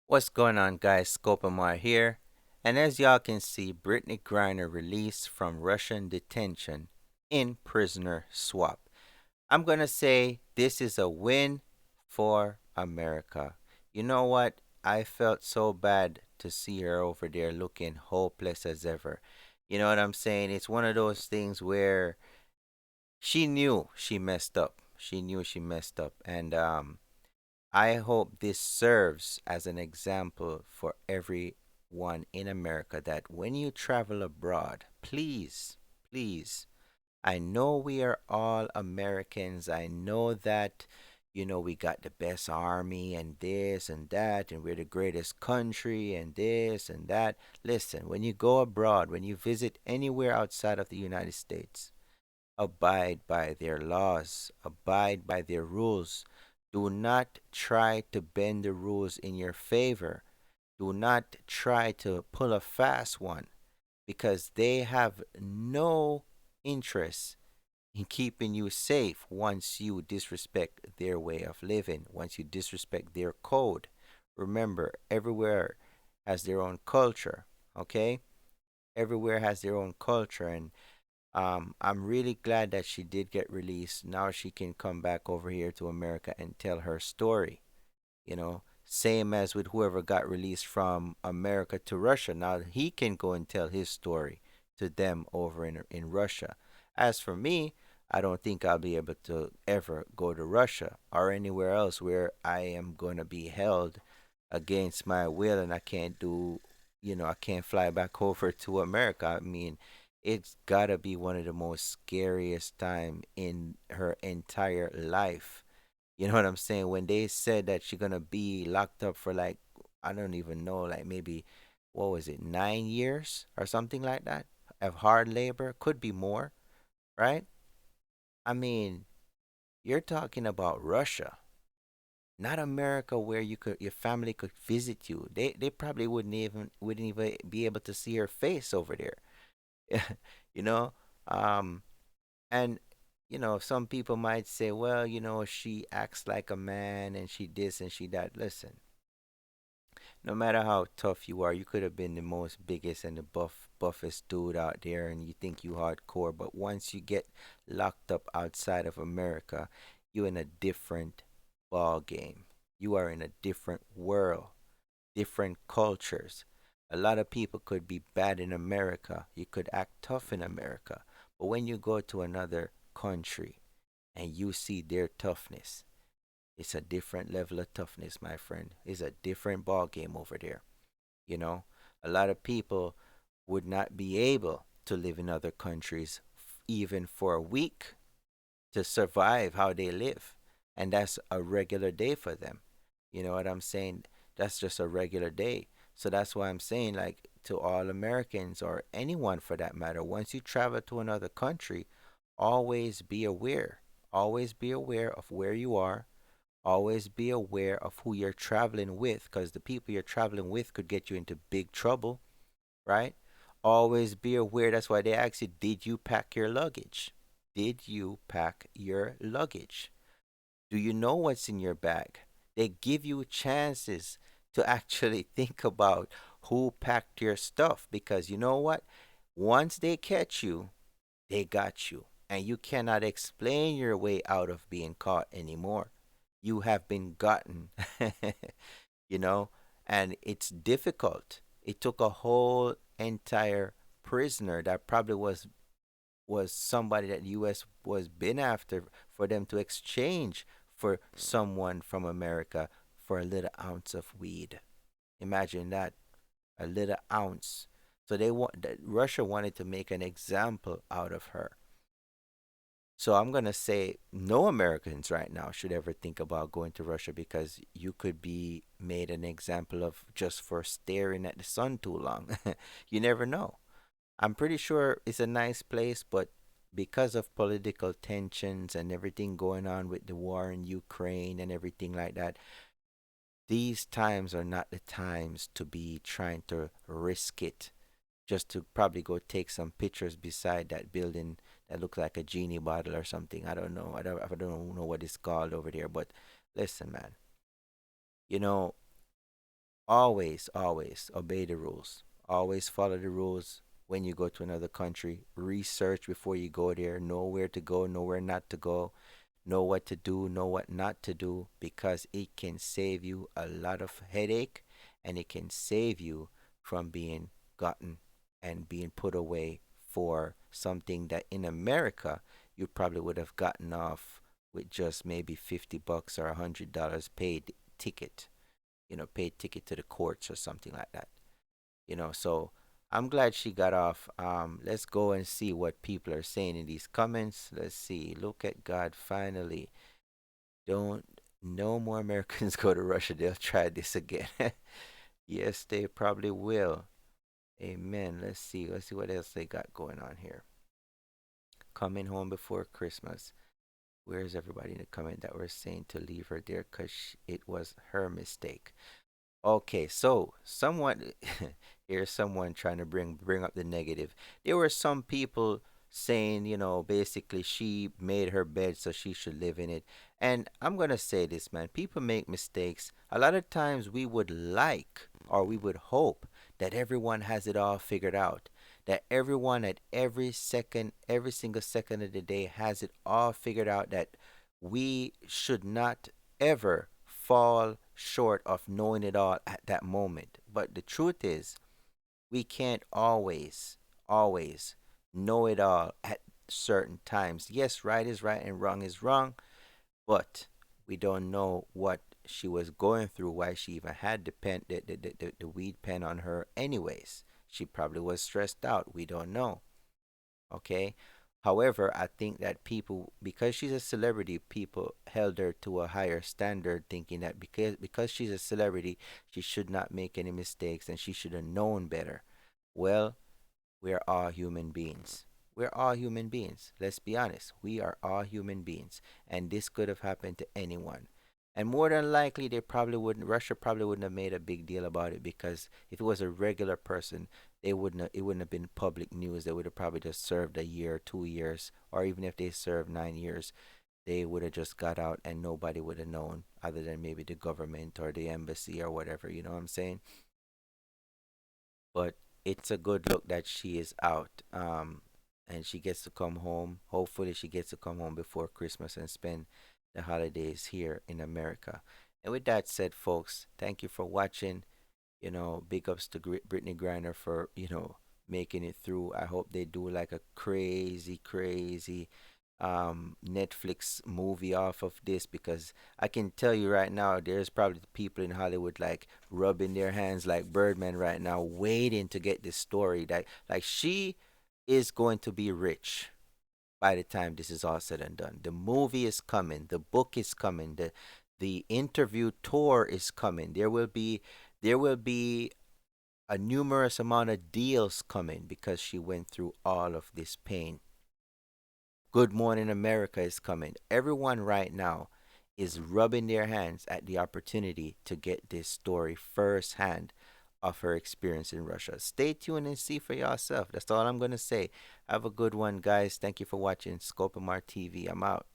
What's going on, guys? Scopamar here. And as y'all can see, Brittany Griner released from Russian detention in prisoner swap. I'm going to say this is a win for America. You know what? I felt so bad to see her over there looking hopeless as ever. You know what I'm saying? It's one of those things where she knew she messed up. She knew she messed up. And I hope this serves as an example for everyone in America that when you travel abroad, please, please, I know we are all Americans. I know that, we got the best army and this and that, and we're the greatest country and this and that. Listen, when you go abroad, when you visit anywhere outside of the United States, abide by their laws, abide by their rules. Do not try to bend the rules in your favor. Do not try to pull a fast one because they have no interest in keeping you safe once you disrespect their way of living, once you disrespect their code. Remember, everywhere has their own culture, okay? Everywhere has their own culture, and I'm really glad that she did get released. Now she can come back over here to America and tell her story. Same as with whoever got released from America to Russia. Now he can go and tell his story to them over in Russia. As for me, I don't think I'll be able to ever go to Russia or anywhere else where I am going to be held against my will and I can't I can't fly back over to America. I mean, it's gotta be one of the most scariest time in her entire life. You know what I'm saying? When they said that she's gonna be locked up for like I don't even know, like maybe what was it, 9 years or something like that of hard labor, could be more, right? I mean, you're talking about Russia, not America, where your family could visit you. They probably wouldn't even be able to see her face over there. you know, um, and some people might say, well, she acts like a man and she this and she that. Listen, no matter how tough you are, you could have been the most biggest and the buffest dude out there, and you think you hardcore. But once you get locked up outside of America, you're in a different ball game. You are in a different world, different cultures. A lot of people could be bad in America. You could act tough in America. But when you go to another country and you see their toughness, it's a different level of toughness, my friend. It's a different ball game over there. You know, a lot of people would not be able to live in other countries even for a week to survive how they live. And that's a regular day for them. You know what I'm saying? That's just a regular day. So that's why I'm saying, like, to all Americans or anyone for that matter, once you travel to another country, always be aware. Always be aware of where you are. Always be aware of who you're traveling with because the people you're traveling with could get you into big trouble, right? Always be aware. That's why they ask you, did you pack your luggage? Did you pack your luggage? Do you know what's in your bag? They give you chances to actually think about who packed your stuff because you know what? Once they catch you, they got you. And you cannot explain your way out of being caught anymore. You have been gotten, you know, and it's difficult. It took a whole entire prisoner that probably was somebody that US was been after for them to exchange for someone from America for a little ounce of weed. Imagine that, a little ounce. So Russia wanted to make an example out of her. So I'm gonna say no Americans right now should ever think about going to Russia because you could be made an example of just for staring at the sun too long. You never know. I'm pretty sure it's a nice place, but because of political tensions and everything going on with the war in Ukraine and everything like that, these times are not the times to be trying to risk it just to probably go take some pictures beside that building that looks like a genie bottle or something. I don't know. I don't know what it's called over there, but listen, man. You know, Always, always obey the rules. Always follow the rules when you go to another country. Research before you go there. Know where to go, know where not to go. Know what to do, know what not to do, because it can save you a lot of headache, and it can save you from being gotten and being put away for something that in America you probably would have gotten off with just maybe $50 or $100 paid ticket, paid ticket to the courts or something like that. So I'm glad she got off. Let's go and see what people are saying in these comments. Let's see. Look at God finally. Don't No more Americans go to Russia. They'll try this again. Yes, they probably will. Amen. Let's see. Let's see what else they got going on here. Coming home before Christmas. Where's everybody in the comment that were saying to leave her there because it was her mistake? Okay, so someone here's someone trying to bring up the negative. There were some people saying, basically she made her bed so she should live in it. And I'm gonna say this, man. People make mistakes. A lot of times we would like or we would hope that everyone has it all figured out. That everyone at every second, every single second of the day has it all figured out, that we should not ever fall short of knowing it all at that moment. But the truth is, we can't always know it all at certain times. Yes, right is right and wrong is wrong, but we don't know what she was going through, why she even had the pen, the weed pen on her anyways. She probably was stressed out. We don't know. Okay. However, I think that people, because she's a celebrity, people held her to a higher standard, thinking that because she's a celebrity, she should not make any mistakes and she should have known better. Well, we're all human beings. We're all human beings. Let's be honest. We are all human beings, and this could have happened to anyone. And more than likely, Russia probably wouldn't have made a big deal about it, because if it was a regular person, it wouldn't have been public news. They would have probably just served a year, 2 years, or even if they served 9 years, they would have just got out and nobody would have known, other than maybe the government or the embassy or whatever. You know what I'm saying? But it's a good look that she is out, and she gets to come home. Hopefully, she gets to come home before Christmas and spend the holidays here in America. And with that said, folks, thank you for watching. Big ups to Brittany Griner for making it through. I hope they do like a crazy Netflix movie off of this, because I can tell you right now, there's probably people in Hollywood like rubbing their hands like Birdman right now, waiting to get this story. That like she is going to be rich by the time this is all said and done. The movie is coming, the book is coming, the interview tour is coming. There will be a numerous amount of deals coming because she went through all of this pain. Good Morning America is coming. Everyone right now is rubbing their hands at the opportunity to get this story firsthand of her experience in Russia. Stay tuned and see for yourself. That's all I'm going to say. Have a good one, guys. Thank you for watching Scope TV. I'm out.